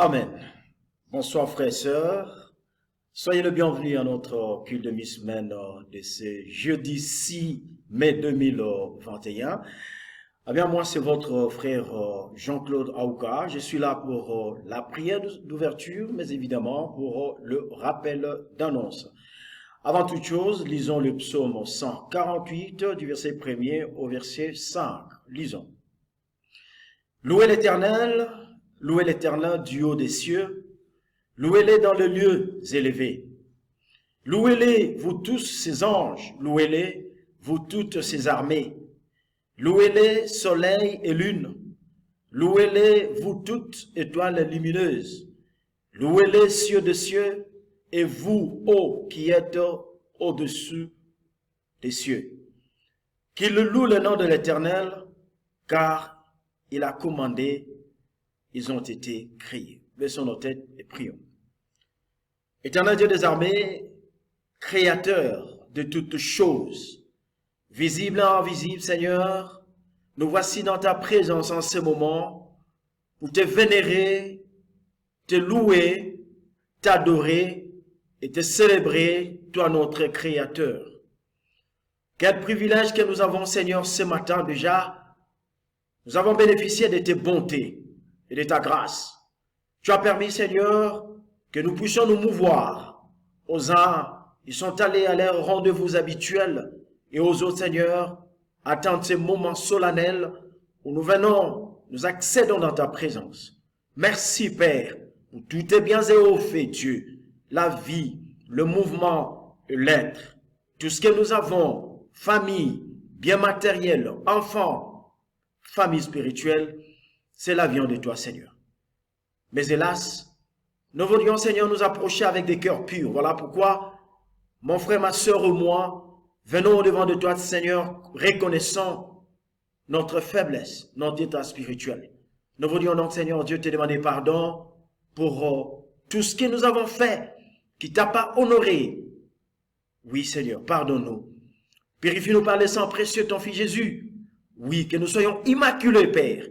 Amen. Bonsoir frères et sœurs. Soyez le bienvenu à notre culte de mi-semaine de ce jeudi 6 mai 2021. Eh bien, moi, c'est votre frère Jean-Claude Aouka. Je suis là pour la prière d'ouverture, mais évidemment pour le rappel d'annonce. Avant toute chose, lisons le psaume 148 du verset 1er au verset 5. Lisons. Louez l'Éternel du haut des cieux, louez-les dans les lieux élevés. Louez-les, vous tous ses anges, louez-les, vous toutes ses armées. Louez-les, soleil et lune. Louez-les, vous toutes étoiles lumineuses. Louez-les, cieux de cieux, et vous, ô qui êtes au-dessus des cieux. Qu'ils louent le nom de l'Éternel, car il a commandé, ils ont été créés. Baissons nos têtes et prions. Éternel Dieu des armées, créateur de toutes choses, visible et invisible, Seigneur, nous voici dans ta présence en ce moment pour te vénérer, te louer, t'adorer et te célébrer, toi notre Créateur. Quel privilège que nous avons, Seigneur, ce matin déjà. Nous avons bénéficié de tes bontés et de ta grâce. Tu as permis, Seigneur, que nous puissions nous mouvoir. Aux uns, ils sont allés à leur rendez-vous habituel, et aux autres, Seigneur, attendre ces moments solennels où nous venons, nous accédons dans ta présence. Merci, Père, pour tous tes biens et hauts faits, Dieu, la vie, le mouvement et l'être. Tout ce que nous avons, famille, biens matériels, enfants, famille spirituelle, c'est la viande de toi, Seigneur. Mais hélas, nous voulions, Seigneur, nous approcher avec des cœurs purs. Voilà pourquoi, mon frère, ma soeur et moi, venons au-devant de toi, Seigneur, reconnaissant notre faiblesse, notre état spirituel. Nous voulions donc, Seigneur Dieu, te demander pardon pour tout ce que nous avons fait qui t'a pas honoré. Oui, Seigneur, pardonne-nous. Purifie-nous par le sang précieux de ton Fils Jésus. Oui, que nous soyons immaculés, Père.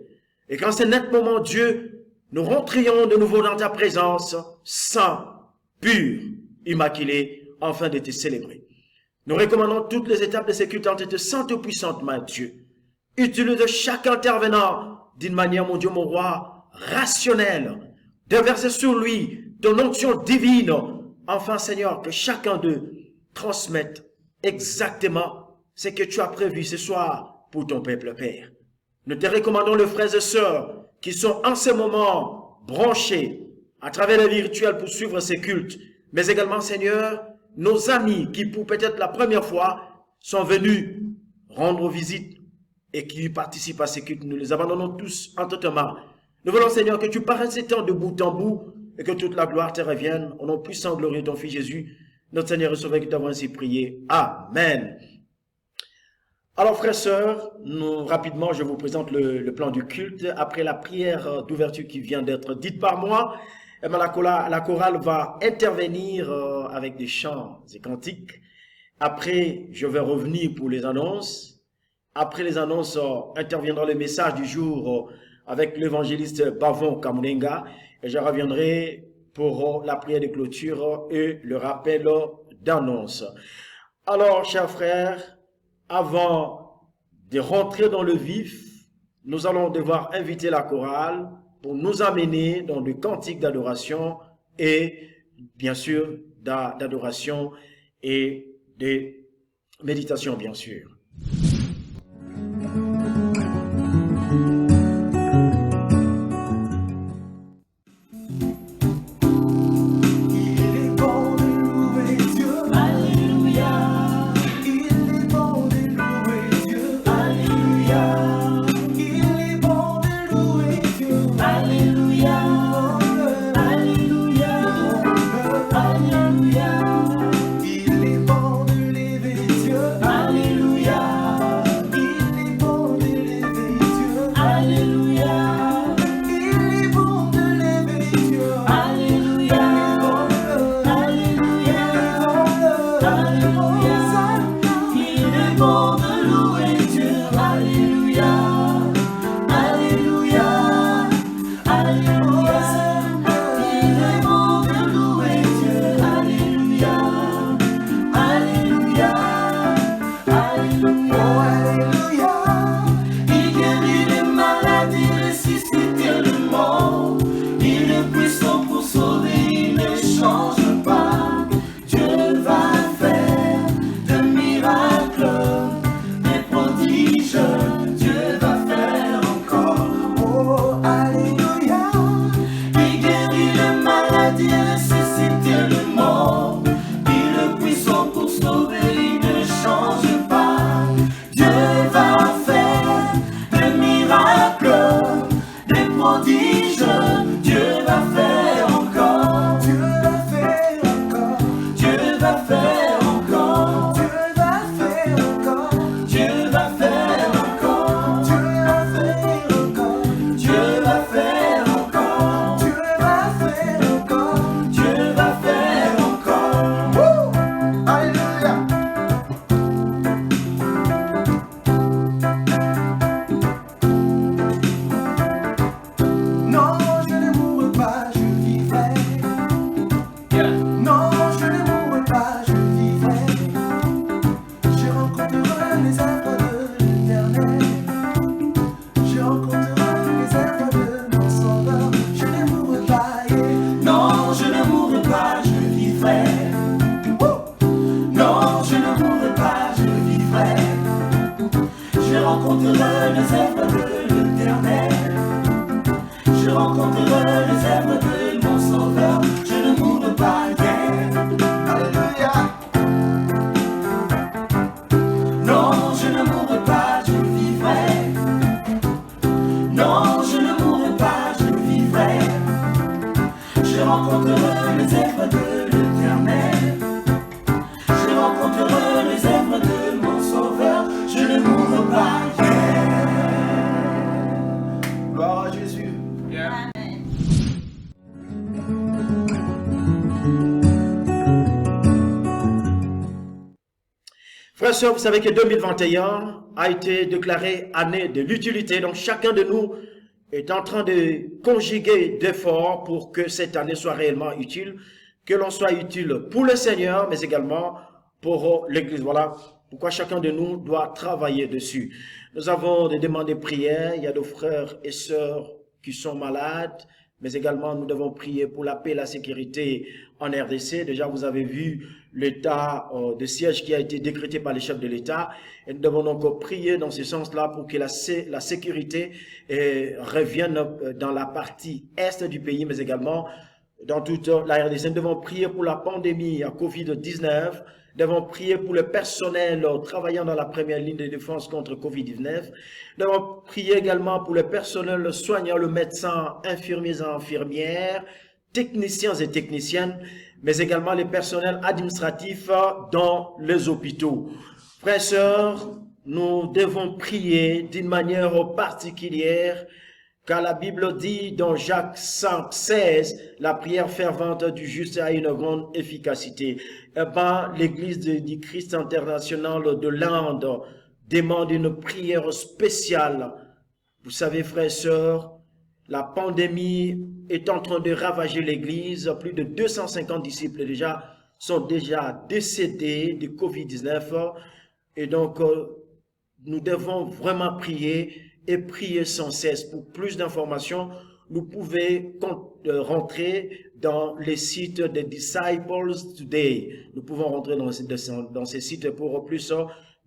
Et qu'en ce net moment, Dieu, nous rentrions de nouveau dans ta présence, saints, purs, immaculés, afin de te célébrer. Nous recommandons toutes les étapes de ces cultes en te sainte et puissante main, Dieu. Utilise chaque intervenant d'une manière, mon Dieu, mon roi, rationnelle, de verser sur lui ton onction divine. Enfin, Seigneur, que chacun d'eux transmette exactement ce que tu as prévu ce soir pour ton peuple, Père. Nous te recommandons les frères et sœurs qui sont en ce moment branchés à travers les virtuels pour suivre ces cultes, mais également, Seigneur, nos amis qui, pour peut-être la première fois, sont venus rendre visite et qui participent à ces cultes. Nous les abandonnons tous en toute main. Nous voulons, Seigneur, que tu paraisses ces temps de bout en bout et que toute la gloire te revienne. Au nom puissant et glorieux de ton Fils Jésus, notre Seigneur et Sauveur, qui t'avons ainsi prié. Amen. Alors, frères et sœurs, rapidement, je vous présente le plan du culte. Après la prière d'ouverture qui vient d'être dite par moi, la chorale va intervenir avec des chants et cantiques. Après, je vais revenir pour les annonces. Après les annonces, interviendra le message du jour avec l'évangéliste Bavon Kamunenga. Et je reviendrai pour la prière de clôture et le rappel d'annonce. Alors, chers frères, avant de rentrer dans le vif, nous allons devoir inviter la chorale pour nous amener dans des cantiques d'adoration et bien sûr d'adoration et de méditation, bien sûr. Alléluia. les œuvres de l'Éternel. Je rencontrerai les œuvres de mon Sauveur. Je ne mourrai pas again. Alléluia. Non, je ne mourrai pas, je vivrai. Non, je ne mourrai pas, je vivrai. Je rencontrerai les œuvres de l'Éternel. Je rencontrerai les œuvres de mon Sauveur. Je ne mourrai pas. Gloire à Jésus. Yeah. Frères et sœurs, vous savez que 2021 a été déclaré année de l'utilité. Donc chacun de nous est en train de conjuguer d'efforts pour que cette année soit réellement utile, que l'on soit utile pour le Seigneur, mais également pour l'Église. Voilà pourquoi chacun de nous doit travailler dessus. Nous avons des demandes de prière. Il y a des frères et sœurs qui sont malades, mais également nous devons prier pour la paix et la sécurité en RDC. Déjà, vous avez vu l'état de siège qui a été décrété par les chefs de l'État. Et nous devons donc prier dans ce sens-là pour que la sécurité revienne dans la partie est du pays, mais également dans toute la RDC. Nous devons prier pour la pandémie à COVID-19. Nous devons prier pour le personnel travaillant dans la première ligne de défense contre COVID-19. Nous devons prier également pour le personnel soignant, le médecin, infirmiers et infirmières, techniciens et techniciennes, mais également les personnels administratifs dans les hôpitaux. Frères et sœurs, nous devons prier d'une manière particulière, car la Bible dit dans Jacques 5,16, la prière fervente du juste a une grande efficacité. Eh bien, l'Église du Christ international de l'Inde demande une prière spéciale. Vous savez, frères et sœurs, la pandémie est en train de ravager l'Église. Plus de 250 disciples sont déjà décédés de Covid-19. Et donc, nous devons vraiment prier et prier sans cesse. Pour plus d'informations, vous pouvez rentrer dans les sites des Disciples Today. Nous pouvons rentrer dans ces sites pour plus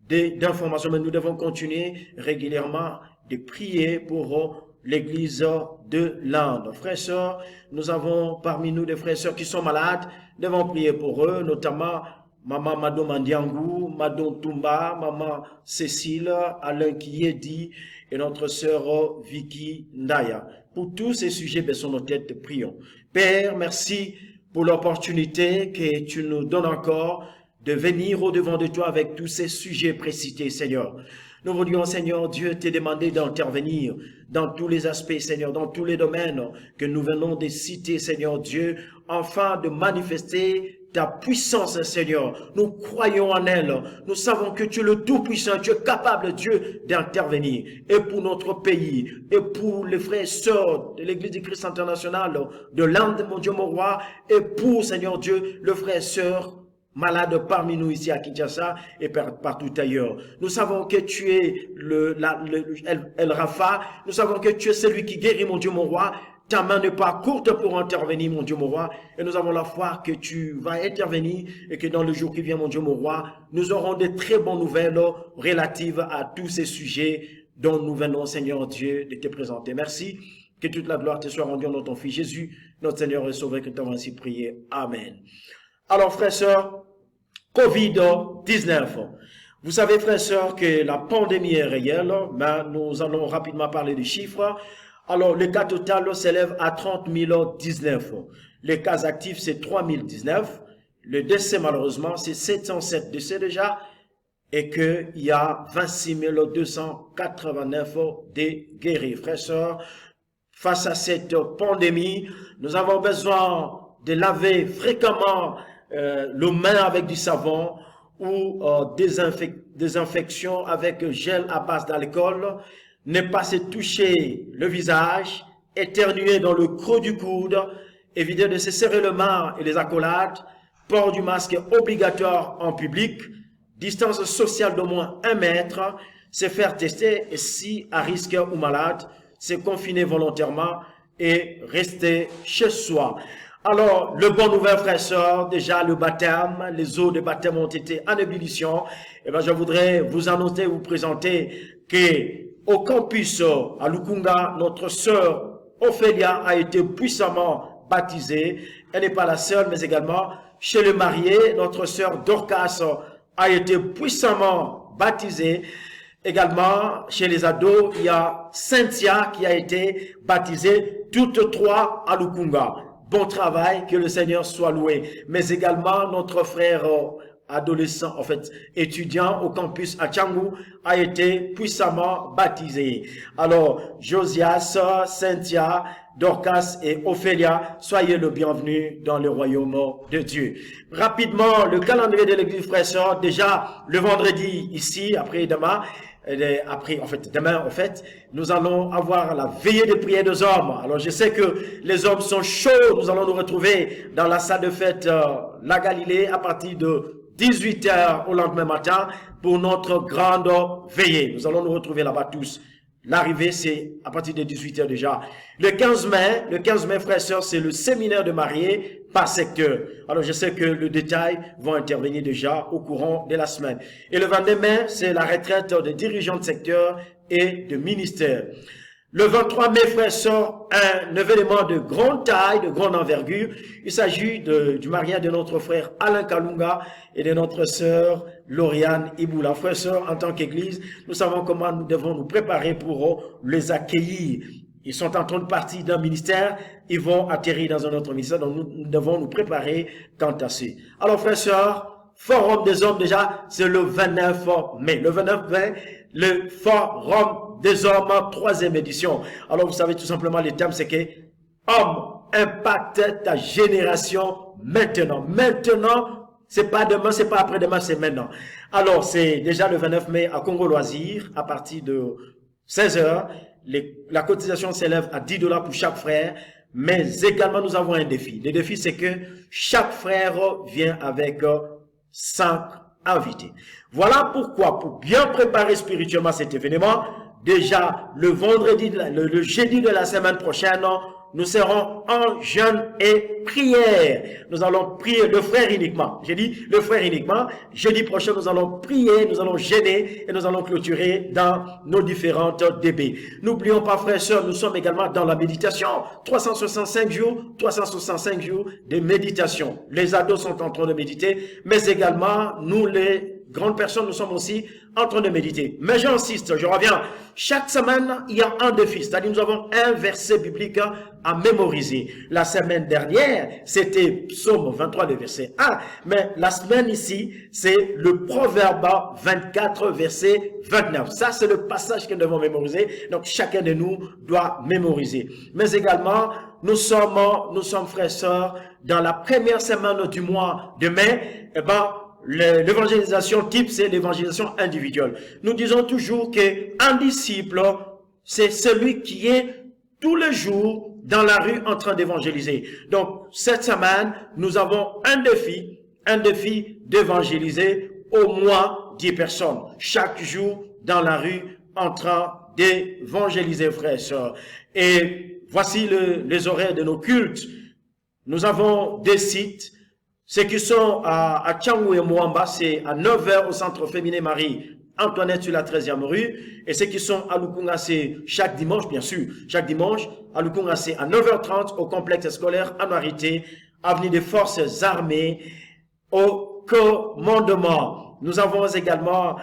d'informations, mais nous devons continuer régulièrement de prier pour l'Église de l'Inde. Frères et sœurs, nous avons parmi nous des frères et sœurs qui sont malades. Nous devons prier pour eux, notamment Maman Mado Mandiangou, Madon Toumba, Maman Cécile, Alain Kiedi et notre sœur Vicky Ndaya. Pour tous ces sujets, baissons nos têtes, prions. Père, merci pour l'opportunité que tu nous donnes encore de venir au-devant de toi avec tous ces sujets précités, Seigneur. Nous voulions, Seigneur Dieu, te demander d'intervenir dans tous les aspects, Seigneur, dans tous les domaines que nous venons de citer, Seigneur Dieu, afin de manifester ta puissance, Seigneur. Nous croyons en elle. Nous savons que tu es le Tout-Puissant, tu es capable, Dieu, d'intervenir. Et pour notre pays, et pour les frères et sœurs de l'Église du Christ international, de l'Inde, mon Dieu, mon roi, et pour, Seigneur Dieu, le frère et sœur malade parmi nous ici à Kinshasa et partout ailleurs. Nous savons que tu es El Rafa. Nous savons que tu es celui qui guérit, mon Dieu, mon roi. Ta main n'est pas courte pour intervenir, mon Dieu, mon roi. Et nous avons la foi que tu vas intervenir et que dans le jour qui vient, mon Dieu, mon roi, nous aurons de très bonnes nouvelles relatives à tous ces sujets dont nous venons, Seigneur Dieu, de te présenter. Merci. Que toute la gloire te soit rendue en ton Fils Jésus, notre Seigneur et Sauveur, que tu as ainsi prié. Amen. Alors, frères et sœurs, COVID-19. Vous savez, frères et sœurs, que la pandémie est réelle, mais nous allons rapidement parler des chiffres. Alors, le cas total s'élève à 30 019. Les cas actifs, c'est 3 019. Le décès, malheureusement, c'est 707 décès déjà. Et qu'il y a 26 289 des guéris. Frères et sœurs, face à cette pandémie, nous avons besoin de laver fréquemment le main avec du savon ou désinfection avec gel à base d'alcool, ne pas se toucher le visage, éternuer dans le creux du coude, éviter de se serrer les mains et les accolades, port du masque obligatoire en public, distance sociale d'au moins 1 mètre, se faire tester et si à risque ou malade, se confiner volontairement et rester chez soi. Alors, le bon nouvel frère et sœurs, déjà le baptême, les eaux de baptême ont été en ébullition. Et bien, je voudrais vous annoncer, vous présenter que au campus à Lukunga, notre sœur Ophélia a été puissamment baptisée. Elle n'est pas la seule, mais également chez le marié, notre sœur Dorcas a été puissamment baptisée. Également, chez les ados, il y a Cynthia qui a été baptisée, toutes trois à Lukunga. Bon travail, que le Seigneur soit loué. Mais également, notre frère adolescent, en fait, étudiant au campus à Tchangou, a été puissamment baptisé. Alors, Josias, Cynthia, Dorcas et Ophélia, soyez le bienvenu dans le royaume de Dieu. Rapidement, le calendrier de l'église frères et sœurs, déjà le vendredi ici, demain, nous allons avoir la veillée de prière des hommes. Alors, je sais que les hommes sont chauds. Nous allons nous retrouver dans la salle de fête La Galilée à partir de 18h au lendemain matin pour notre grande veillée. Nous allons nous retrouver là-bas tous. L'arrivée, c'est à partir de 18h déjà. Le 15 mai, frères et sœurs, c'est le séminaire de mariés par secteur. Alors, je sais que le détail va intervenir déjà au courant de la semaine. Et le 22 mai, c'est la retraite des dirigeants de secteur et de ministère. Le 23 mai, frères et sœurs, un événement de grande taille, de grande envergure. Il s'agit du mariage de notre frère Alain Kalunga et de notre sœur Lauriane Iboula. Frères et sœurs, en tant qu'église, nous savons comment nous devons nous préparer pour les accueillir. Ils sont en train de partir d'un ministère, ils vont atterrir dans un autre ministère, donc nous devons nous préparer quant à ça. Alors, frères et sœurs, Forum des hommes déjà, c'est le 29 mai. Le 29 mai, le Forum des hommes, 3e édition. Alors, vous savez tout simplement, le thème, c'est que homme impacte ta génération maintenant. Maintenant, c'est pas demain, c'est pas après-demain, c'est maintenant. Alors, c'est déjà le 29 mai à Congo Loisirs, à partir de 16h. La cotisation s'élève à $10 pour chaque frère. Mais également, nous avons un défi. Le défi, c'est que chaque frère vient avec 5 invités. Voilà pourquoi, pour bien préparer spirituellement cet événement, déjà le vendredi, le jeudi de la semaine prochaine, nous serons en jeûne et prière. Nous allons prier le frère uniquement. J'ai dit le frère uniquement. Jeudi prochain, nous allons prier, nous allons jeûner et nous allons clôturer dans nos différentes DB. N'oublions pas, frères et sœurs, nous sommes également dans la méditation. 365 jours de méditation. Les ados sont en train de méditer, mais également, nous les grandes personnes, nous sommes aussi en train de méditer. Mais j'insiste, je reviens. Chaque semaine, il y a un défi. C'est-à-dire, nous avons un verset biblique à mémoriser. La semaine dernière, c'était Psaume 23, le verset 1. Mais la semaine ici, c'est le Proverbe 24, verset 29. Ça, c'est le passage que nous devons mémoriser. Donc, chacun de nous doit mémoriser. Mais également, nous sommes frères et sœurs, dans la première semaine du mois de mai, l'évangélisation type, c'est l'évangélisation individuelle. Nous disons toujours qu'un disciple, c'est celui qui est tous les jours dans la rue en train d'évangéliser. Donc, cette semaine, nous avons un défi d'évangéliser au moins 10 personnes. Chaque jour dans la rue en train d'évangéliser, frères et sœurs. Et voici les horaires de nos cultes. Nous avons des sites. Ceux qui sont à Tchangou et Moamba, c'est à 9h au centre féminin Marie Antoinette sur la 13e rue. Et ceux qui sont à Lukunga, c'est chaque dimanche, bien sûr. Chaque dimanche, à Lukunga, c'est à 9h30 au complexe scolaire Anuarité, avenue des Forces Armées, au commandement. Nous avons également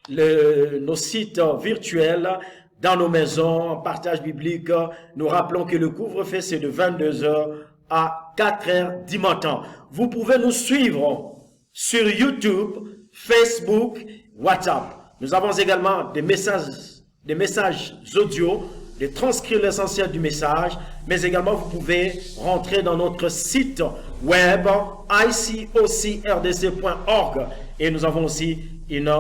nos sites virtuels dans nos maisons, en partage biblique. Nous rappelons que le couvre-feu, c'est de 22h à 4h du matin. Vous pouvez nous suivre sur YouTube, Facebook, WhatsApp. Nous avons également des messages audio, de transcrire l'essentiel du message, mais également vous pouvez rentrer dans notre site web icocrdc.org et nous avons aussi une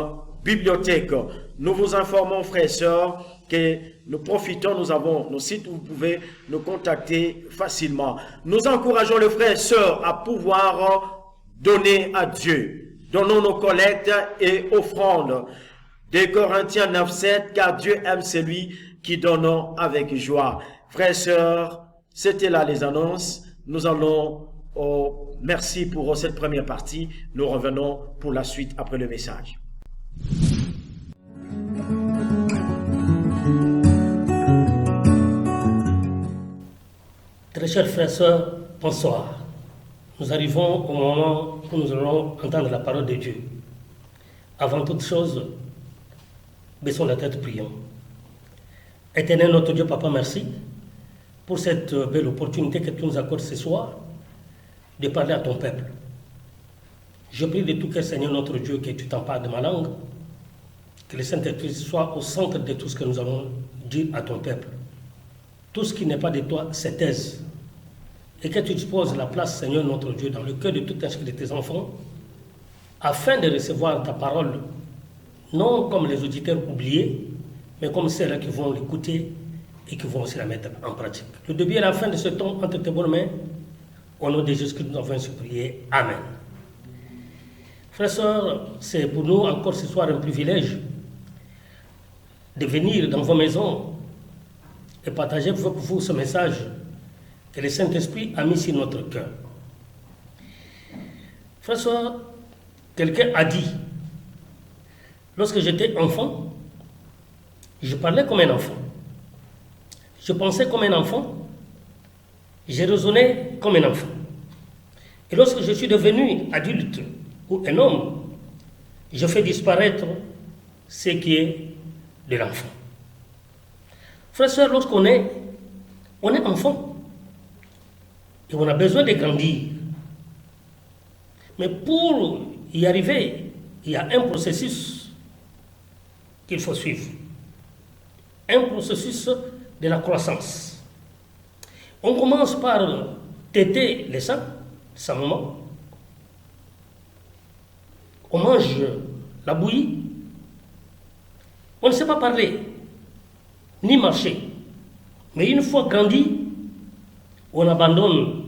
bibliothèque. Nous vous informons, frères et sœurs, que nous profitons, nous avons nos sites où vous pouvez nous contacter facilement. Nous encourageons les frères et sœurs à pouvoir donner à Dieu. Donnons nos collectes et offrandes. 2 Corinthiens 9:7, car Dieu aime celui qui donne avec joie. Frères et sœurs, c'était là les annonces. Nous allons, merci pour cette première partie. Nous revenons pour la suite après le message. Très chers frères et sœurs, bonsoir. Nous arrivons au moment où nous allons entendre la parole de Dieu. Avant toute chose, baissons la tête, prions. Éternel notre Dieu, Papa, merci pour cette belle opportunité que tu nous accordes ce soir de parler à ton peuple. Je prie de tout cœur, Seigneur notre Dieu, que tu t'empares de ma langue, que le Saint-Esprit soit au centre de tout ce que nous allons dire à ton peuple. Tout ce qui n'est pas de toi se taise. Et que tu disposes la place, Seigneur notre Dieu, dans le cœur de tout un de tes enfants, afin de recevoir ta parole, non comme les auditeurs oubliés, mais comme ceux-là qui vont l'écouter et qui vont aussi la mettre en pratique. Le début et la fin de ce temps entre tes bonnes mains, au nom de Jésus-Christ, nous avons ainsi prié. Amen. Frères et sœurs, c'est pour nous encore ce soir un privilège de venir dans vos maisons et partager avec vous ce message que le Saint-Esprit a mis sur notre cœur. Frères et sœurs, quelqu'un a dit, lorsque j'étais enfant, je parlais comme un enfant. Je pensais comme un enfant. Je raisonnais comme un enfant. Et lorsque je suis devenu adulte ou un homme, je fais disparaître ce qui est de l'enfant. Frères et sœurs, lorsqu'on est enfant, et on a besoin de grandir. Mais pour y arriver, il y a un processus qu'il faut suivre. Un processus de la croissance. On commence par téter les seins, sa maman. On mange la bouillie. On ne sait pas parler, ni marcher. Mais une fois grandi, on abandonne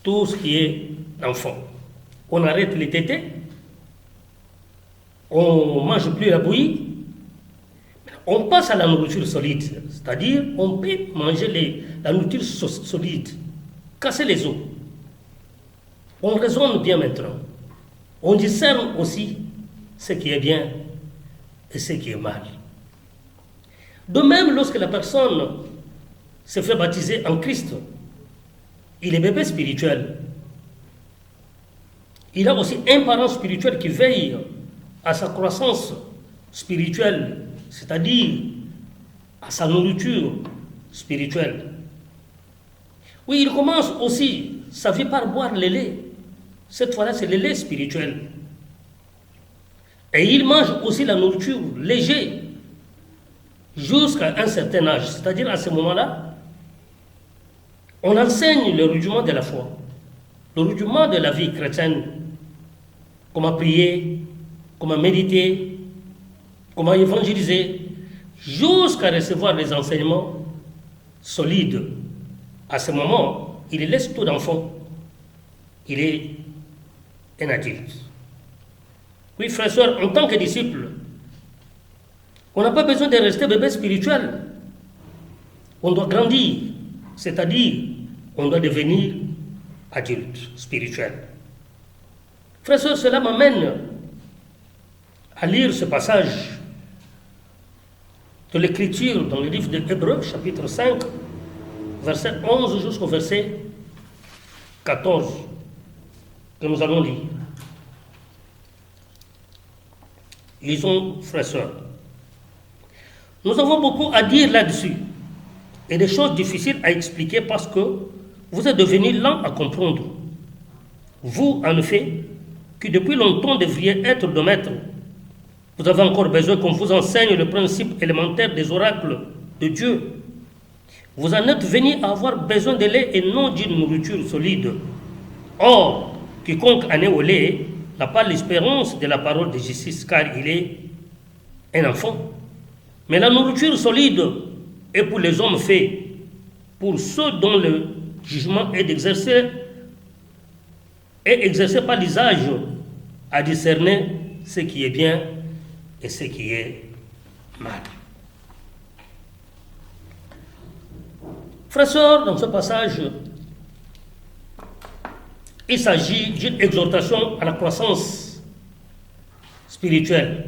tout ce qui est enfant. On arrête les tétés. On ne mange plus la bouillie. On passe à la nourriture solide, c'est-à-dire on peut manger la nourriture solide, casser les os. On raisonne bien maintenant. On discerne aussi ce qui est bien et ce qui est mal. De même, lorsque la personne se fait baptiser en Christ, il est bébé spirituel. Il a aussi un parent spirituel qui veille à sa croissance spirituelle, c'est-à-dire à sa nourriture spirituelle. Oui, il commence aussi sa vie par boire le lait. Cette fois-là, c'est le lait spirituel. Et il mange aussi la nourriture légère jusqu'à un certain âge. C'est-à-dire, à ce moment-là, on enseigne le rudiment de la foi, le rudiment de la vie chrétienne, comment prier, comment méditer, comment évangéliser, jusqu'à recevoir les enseignements solides. À ce moment, il laisse tout d'enfant. Il est un adulte. Oui, frères et sœurs, en tant que disciple, on n'a pas besoin de rester bébé spirituel. On doit grandir, c'est-à-dire, on doit devenir adulte spirituel. Frères et sœurs, cela m'amène à lire ce passage de l'Écriture dans le livre de Hébreux, chapitre 5, verset 11 jusqu'au verset 14, que nous allons lire. Lisons, frères et sœurs. Nous avons beaucoup à dire là-dessus, et des choses difficiles à expliquer parce que vous êtes devenus lents à comprendre. Vous, en effet, qui depuis longtemps devriez être de maître, vous avez encore besoin qu'on vous enseigne le principe élémentaire des oracles de Dieu. Vous en êtes venus à avoir besoin de lait et non d'une nourriture solide. Or, quiconque en est au lait n'a pas l'espérance de la parole de justice, car il est un enfant. Mais la nourriture solide est pour les hommes faits, pour ceux dont le jugement est exercé par l'usage à discerner ce qui est bien et ce qui est mal. Frères et sœurs, dans ce passage, il s'agit d'une exhortation à la croissance spirituelle.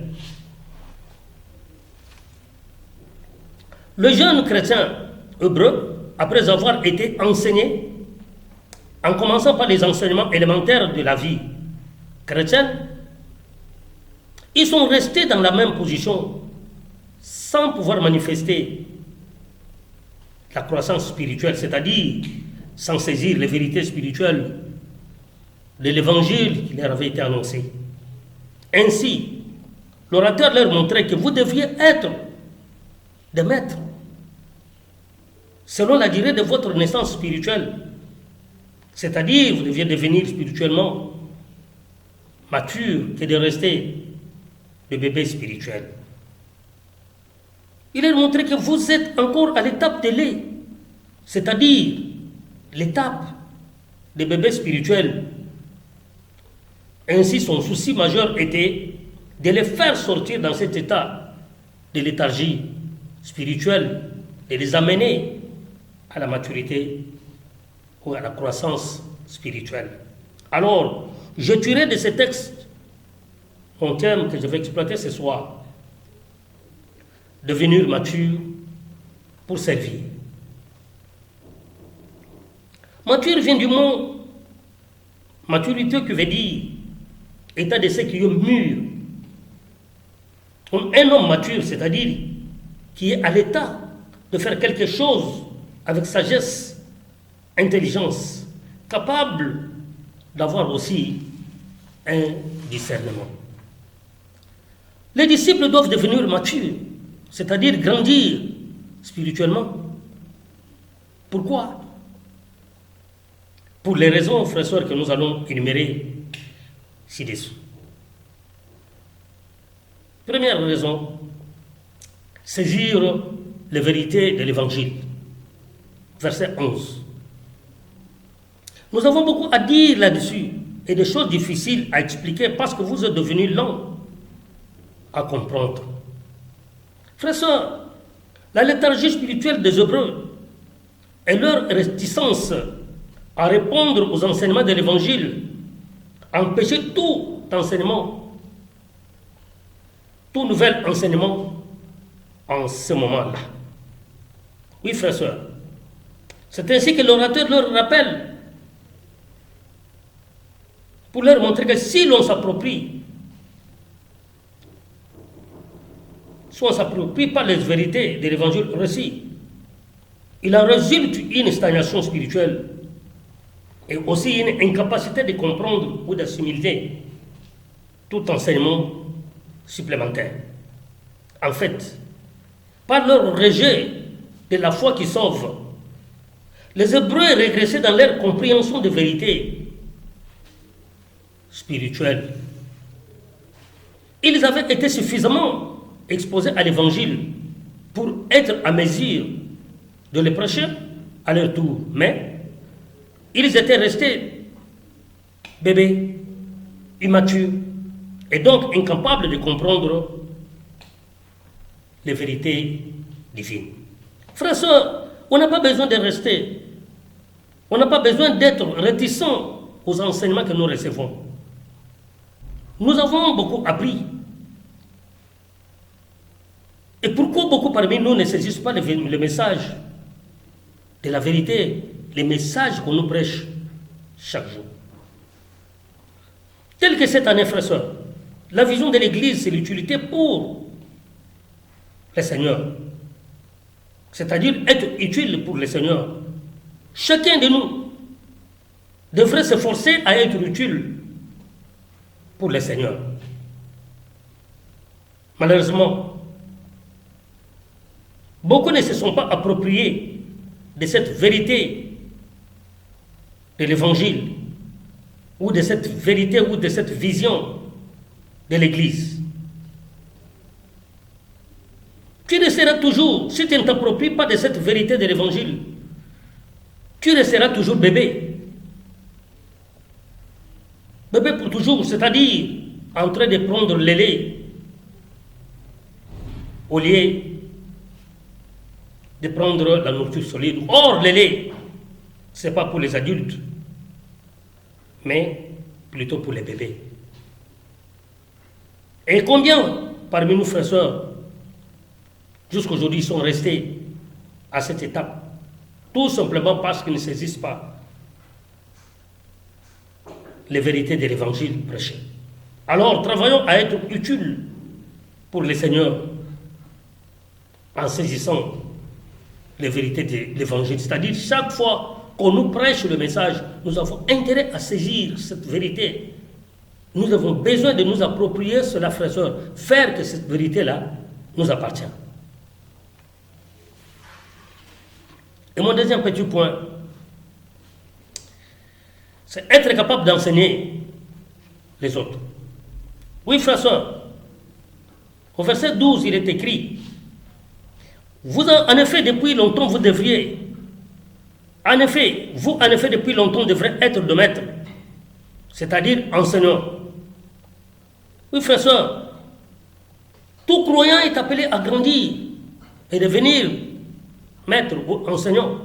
Le jeune chrétien hébreu après avoir été enseignés, en commençant par les enseignements élémentaires de la vie chrétienne, ils sont restés dans la même position sans pouvoir manifester la croissance spirituelle, c'est-à-dire sans saisir les vérités spirituelles de l'évangile qui leur avait été annoncé. Ainsi, l'orateur leur montrait que vous deviez être des maîtres selon la durée de votre naissance spirituelle, c'est-à-dire vous deviez devenir spirituellement mature que de rester le bébé spirituel. Il leur montrait que vous êtes encore à l'étape de lait, c'est-à-dire l'étape des bébés spirituels. Ainsi, son souci majeur était de les faire sortir dans cet état de léthargie spirituelle et les amener à la maturité ou à la croissance spirituelle. Alors, je tirerai de ce texte mon thème que je vais exploiter ce soir: devenir mature pour servir. Mature vient du mot maturité, qui veut dire état de ce qui est mûr. Un homme mature, c'est-à-dire qui est à l'état de faire quelque chose avec sagesse, intelligence, capable d'avoir aussi un discernement. Les disciples doivent devenir matures, c'est-à-dire grandir spirituellement. Pourquoi? Pour les raisons, frères et sœurs, que nous allons énumérer ci-dessous. Première raison, saisir les vérités de l'Évangile. Verset 11. Nous avons beaucoup à dire là-dessus et des choses difficiles à expliquer parce que vous êtes devenus lents à comprendre. Frères et sœurs, la léthargie spirituelle des Hébreux et leur réticence à répondre aux enseignements de l'Évangile empêchaient tout enseignement, tout nouvel enseignement en ce moment-là. Oui, frères et sœurs, c'est ainsi que l'orateur leur rappelle pour leur montrer que si l'on s'approprie, si on ne s'approprie pas les vérités de l'évangile reçu, il en résulte une stagnation spirituelle et aussi une incapacité de comprendre ou d'assimiler tout enseignement supplémentaire. En fait, par leur rejet de la foi qui sauve, les Hébreux régressaient dans leur compréhension de vérité spirituelle. Ils avaient été suffisamment exposés à l'évangile pour être à mesure de le prêcher à leur tour, mais ils étaient restés bébés, immatures, et donc incapables de comprendre les vérités divines. Frères et sœurs, on n'a pas besoin de rester, on n'a pas besoin d'être réticents aux enseignements que nous recevons. Nous avons beaucoup appris. Et pourquoi beaucoup parmi nous ne saisissent pas le message de la vérité, les messages qu'on nous prêche chaque jour? Tel que cette année, frères et sœurs, la vision de l'Église, c'est l'utilité pour le Seigneur. C'est-à-dire être utile pour le Seigneur. Chacun de nous devrait s'efforcer à être utile pour le Seigneur. Malheureusement, beaucoup ne se sont pas appropriés de cette vérité de l'Évangile, ou de cette vérité, ou de cette vision de l'Église. Tu resteras toujours, si tu ne t'appropries pas de cette vérité de l'Évangile, tu resteras toujours bébé. Bébé pour toujours, c'est-à-dire en train de prendre le lait au lieu de prendre la nourriture solide. Or, le lait, ce n'est pas pour les adultes, mais plutôt pour les bébés. Et combien parmi nous, frères et sœurs, jusqu'aujourd'hui, sont restés à cette étape Tout simplement parce qu'ils ne saisissent pas les vérités de l'évangile prêché. Alors, travaillons à être utiles pour le Seigneur en saisissant les vérités de l'évangile. C'est-à-dire, chaque fois qu'on nous prêche le message, nous avons intérêt à saisir cette vérité. Nous avons besoin de nous approprier cela, frères et sœurs, faire que cette vérité-là nous appartient. Et mon deuxième petit point, c'est être capable d'enseigner les autres. Oui, frères et sœurs, au verset 12, il est écrit, en effet, depuis longtemps, vous devriez, en effet, depuis longtemps, devrez être de maître, c'est-à-dire enseignant. Oui, frères et sœurs, tout croyant est appelé à grandir et devenir maître ou enseignant.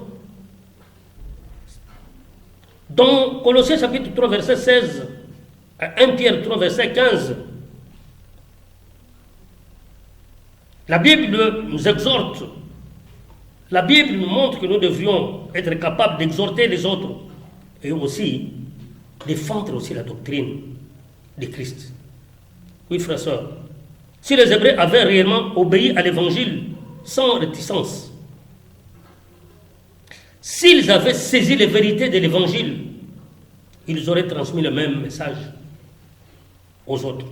Dans Colossiens chapitre 3, verset 16, à 1 Pierre 3, verset 15, la Bible nous exhorte, la Bible nous montre que nous devrions être capables d'exhorter les autres et aussi défendre aussi la doctrine de Christ. Oui, frères et sœurs, si les Hébreux avaient réellement obéi à l'évangile sans réticence, s'ils avaient saisi les vérités de l'évangile, ils auraient transmis le même message aux autres.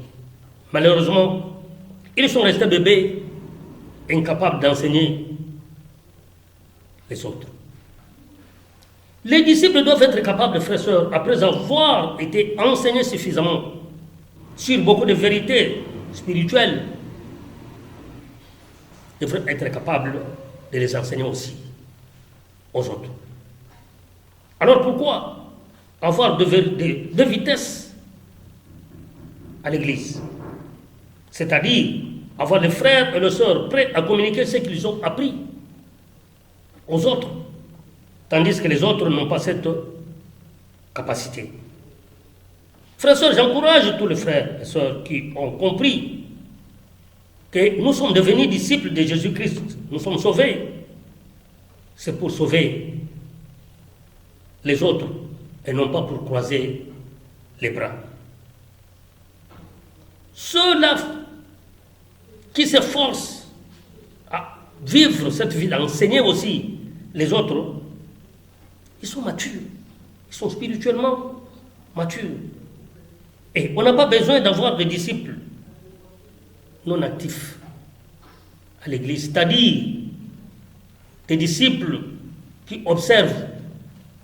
Malheureusement, ils sont restés bébés, incapables d'enseigner les autres. Les disciples doivent être capables, frères et sœurs, après avoir été enseignés suffisamment sur beaucoup de vérités spirituelles, devraient être capables de les enseigner aussi aux autres. Alors pourquoi avoir deux vitesses à l'église? C'est-à-dire avoir les frères et les sœurs prêts à communiquer ce qu'ils ont appris aux autres, tandis que les autres n'ont pas cette capacité. Frères et sœurs, j'encourage tous les frères et sœurs qui ont compris que nous sommes devenus disciples de Jésus-Christ, nous sommes sauvés. C'est pour sauver les autres et non pas pour croiser les bras. Ceux-là qui s'efforcent à vivre cette vie, à enseigner aussi les autres, ils sont matures, ils sont spirituellement matures. Et on n'a pas besoin d'avoir des disciples non actifs à l'église, c'est-à-dire des disciples qui observent,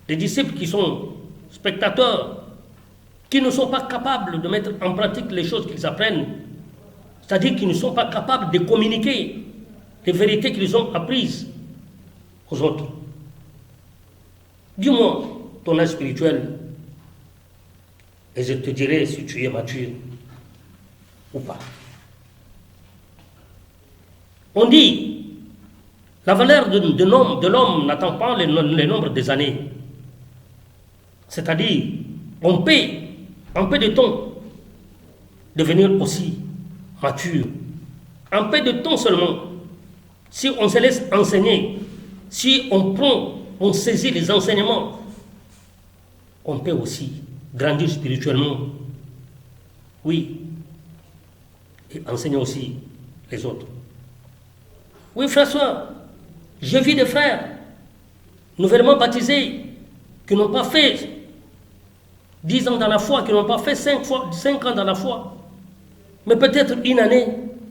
des disciples qui sont spectateurs, qui ne sont pas capables de mettre en pratique les choses qu'ils apprennent, c'est-à-dire qui ne sont pas capables de communiquer les vérités qu'ils ont apprises aux autres. Dis-moi ton âge spirituel et je te dirai si tu es mature ou pas. On dit, la valeur de l'homme n'attend pas le nombre des années. C'est-à-dire, on peut de temps devenir aussi mature. Un peu de temps seulement, si on se laisse enseigner, si on saisit les enseignements, on peut aussi grandir spirituellement. Oui. Et enseigner aussi les autres. Oui, frères et sœurs, je vis des frères nouvellement baptisés qui n'ont pas fait 10 ans dans la foi, qui n'ont pas fait 5 ans dans la foi. Mais peut-être une année,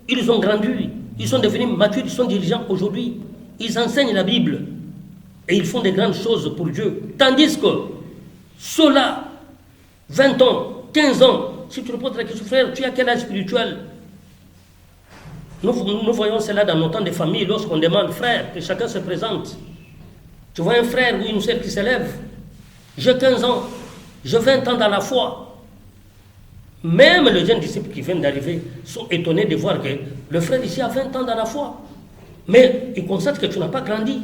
ils ont grandi, ils sont devenus matures, ils sont dirigeants aujourd'hui. Ils enseignent la Bible et ils font des grandes choses pour Dieu. Tandis que ceux-là, 20 ans, 15 ans, si tu reposes la question, frère, tu as quel âge spirituel? Nous voyons cela dans nos temps de famille, lorsqu'on demande, frère, que chacun se présente. Tu vois un frère ou une sœur qui s'élève. J'ai 15 ans, j'ai 20 ans dans la foi. Même les jeunes disciples qui viennent d'arriver sont étonnés de voir que le frère ici a 20 ans dans la foi. Mais ils constatent que tu n'as pas grandi.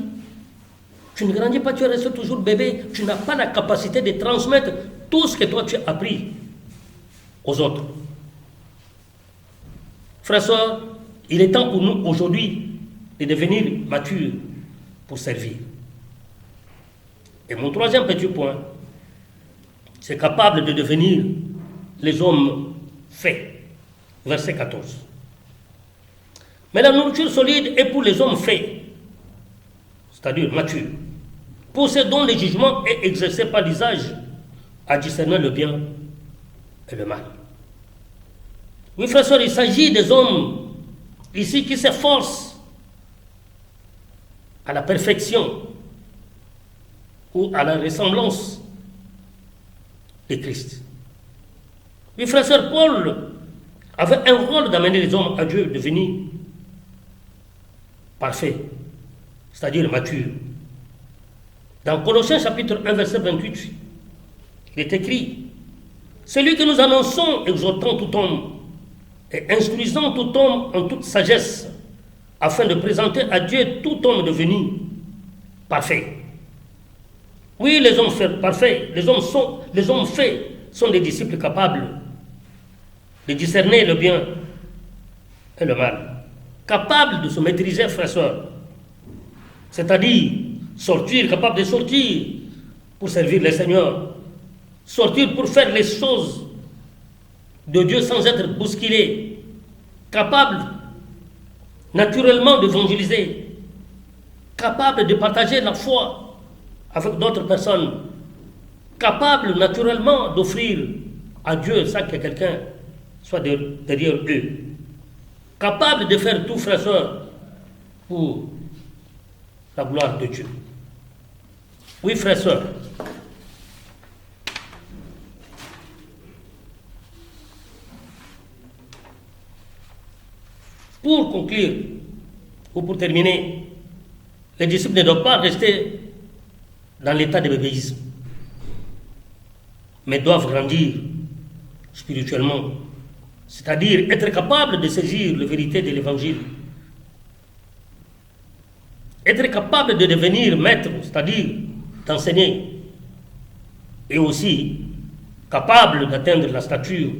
Tu ne grandis pas, tu es resté toujours bébé. Tu n'as pas la capacité de transmettre tout ce que toi tu as appris aux autres. Frères et sœurs, il est temps pour nous aujourd'hui de devenir matures pour servir. Et mon troisième petit point, c'est capable de devenir les hommes faits. Verset 14. Mais la nourriture solide est pour les hommes faits, c'est-à-dire matures, possédant les jugements et exercés par l'usage à discerner le bien et le mal. Oui, frères et sœurs, il s'agit des hommes ici qui s'efforcent à la perfection ou à la ressemblance de Christ. Oui, frère et sœur, Paul avait un rôle d'amener les hommes à Dieu, devenir parfaits, c'est-à-dire matures. Dans Colossiens chapitre 1, verset 28, il est écrit: celui que nous annonçons, exhortant tout homme et instruisant tout homme en toute sagesse, afin de présenter à Dieu tout homme devenu parfait. Oui, les hommes faits parfaits, les hommes faits sont des disciples capables de discerner le bien et le mal, capables de se maîtriser, frères et sœurs, c'est-à-dire capable de sortir pour servir le Seigneur, sortir pour faire les choses de Dieu sans être bousculé, capable naturellement d'évangéliser, capable de partager la foi avec d'autres personnes, capable naturellement d'offrir à Dieu sans que quelqu'un soit derrière eux, capable de faire tout, frères et sœurs, pour la gloire de Dieu. Oui, frères et sœurs, pour conclure, ou pour terminer, les disciples ne doivent pas rester dans l'état de bébéisme, mais doivent grandir spirituellement, c'est-à-dire être capables de saisir la vérité de l'évangile, être capable de devenir maître, c'est-à-dire d'enseigner, et aussi capable d'atteindre la stature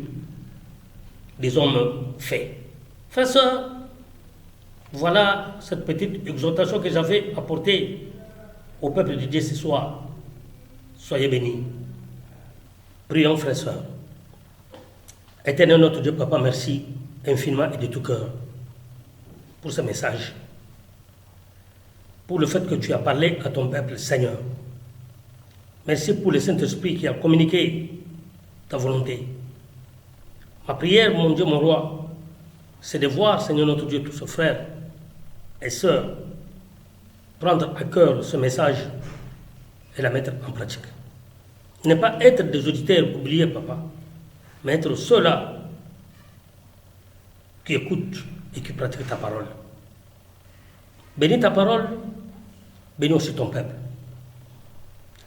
des hommes faits. Frères et sœurs, voilà cette petite exhortation que j'avais apportée au peuple de Dieu ce soir. Soyez bénis. Prions, frères et sœurs. Éternel notre Dieu, Papa, merci infiniment et de tout cœur pour ce message, pour le fait que tu as parlé à ton peuple, Seigneur. Merci pour le Saint-Esprit qui a communiqué ta volonté. Ma prière, mon Dieu, mon roi, c'est de voir, Seigneur notre Dieu, tous ces frères et sœurs prendre à cœur ce message et la mettre en pratique. Ne pas être des auditeurs oubliés, Papa, mais être ceux-là qui écoutent et qui pratiquent ta parole. Bénis ta parole, bénis aussi ton peuple.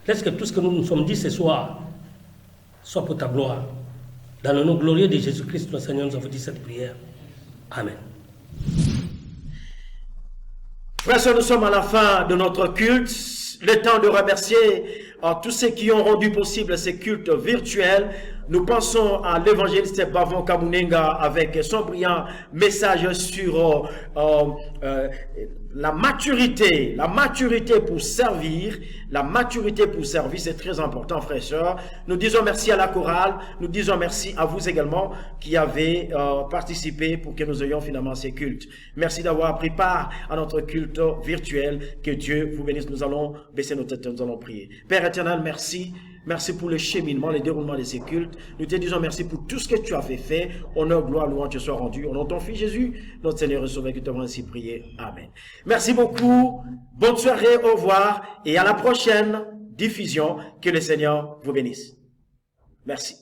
Laisse que tout ce que nous nous sommes dit ce soir soit pour ta gloire. Dans le nom glorieux de Jésus-Christ, notre Seigneur, nous avons dit cette prière. Amen. Frères, nous sommes à la fin de notre culte. Le temps de remercier tous ceux qui ont rendu possible ces cultes virtuels. Nous pensons à l'évangéliste Bavon Kamunenga avec son brillant message sur la maturité pour servir. La maturité pour servir, c'est très important, frères et sœurs. Nous disons merci à la chorale, nous disons merci à vous également qui avez participé pour que nous ayons finalement ces cultes. Merci d'avoir pris part à notre culte virtuel. Que Dieu vous bénisse. Nous allons baisser nos têtes, nous allons prier. Père éternel, merci. Merci pour le cheminement, le déroulement de ces cultes. Nous te disons merci pour tout ce que tu as fait. Honneur, gloire, louange te soit rendu. Au nom de ton Fils Jésus, notre Seigneur et Sauveur, qui t'avons ainsi prié. Amen. Merci beaucoup. Bonne soirée, au revoir et à la prochaine diffusion. Que le Seigneur vous bénisse. Merci.